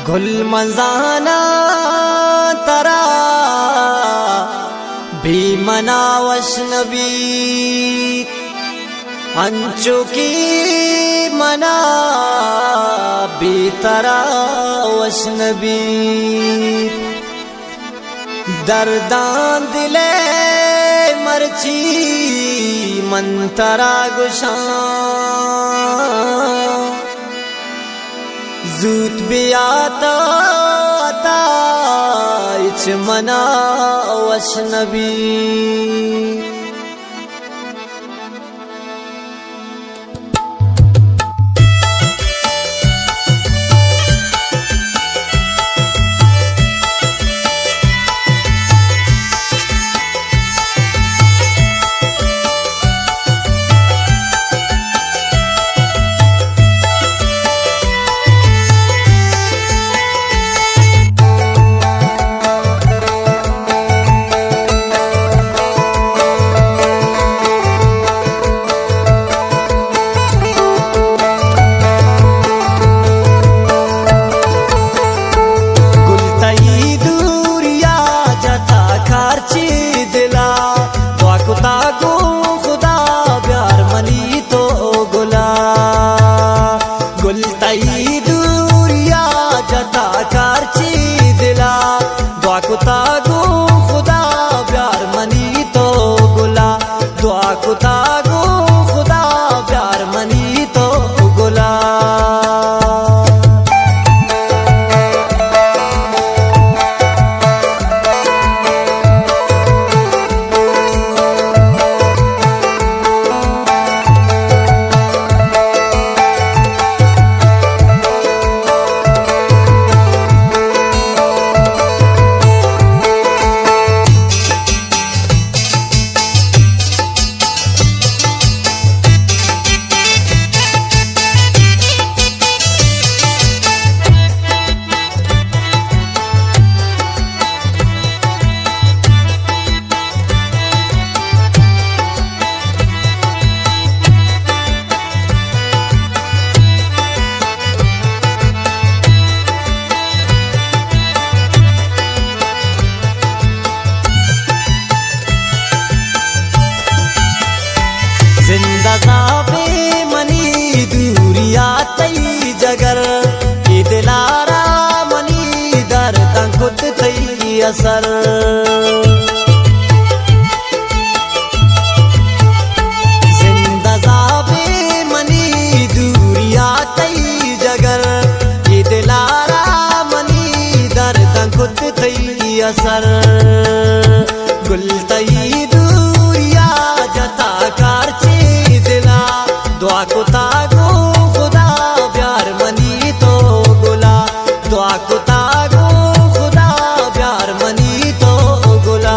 गुल मजाना तरा भी मना वशनबी अंचो की मना भी तरा वशनबी दर्दान दिले मरची मंतरा गुशा जूत भी आता इच मना वशनबी कुतागो खुदा प्यार मनी तो गुला दुआ कुतागो खुदा प्यार मनी तो गुला जिंदा साबे मनी दूरिया तई जगर के दिलारा मनी दर्द खुद तई असर जिंदा साबे मनी दूरिया तई जगर के दिलारा मनी दर्द खुद तई असर गुल तई दूरिया जता कार दुआ कुतागो खुदा प्यार मनी तो गुला दुआ कुतागो खुदा प्यार मनी तो गुला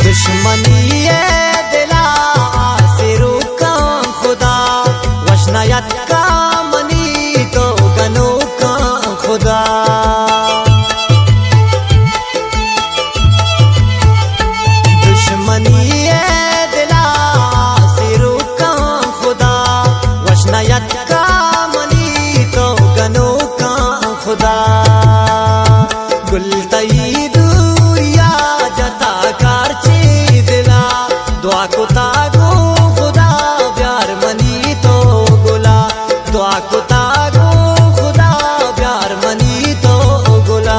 दुश्मनी ये दिला से रोका खुदा वशनायत का मनी तो गनो का खुदा दुश्मनी ये दिला से रोका खुदा वशनायत का मनी तो गनो का खुदा गुल तई दूरिया जता कार दुआ कुतागो खुदा प्यार मनी तो गुला दुआ कुतागो खुदा प्यार मनी तो गुला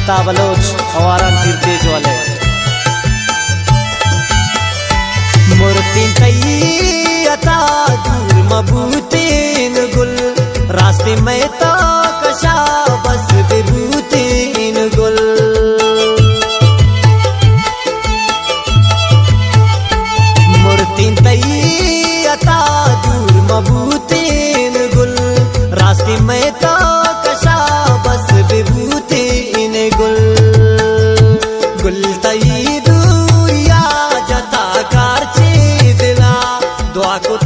अमिताभ बलोच अवारान तीर्तेज वाले मूर्तिन तई अता दूर मबूतीन गुल रास्ते में ता कशा बस विभूतीन गुल मूर्तिन तई अता दूर मबूतीन गुल रास्ते में ता कशा बस विभूतीन गुल गुल तई दुया जता कारचे दिला दुआ को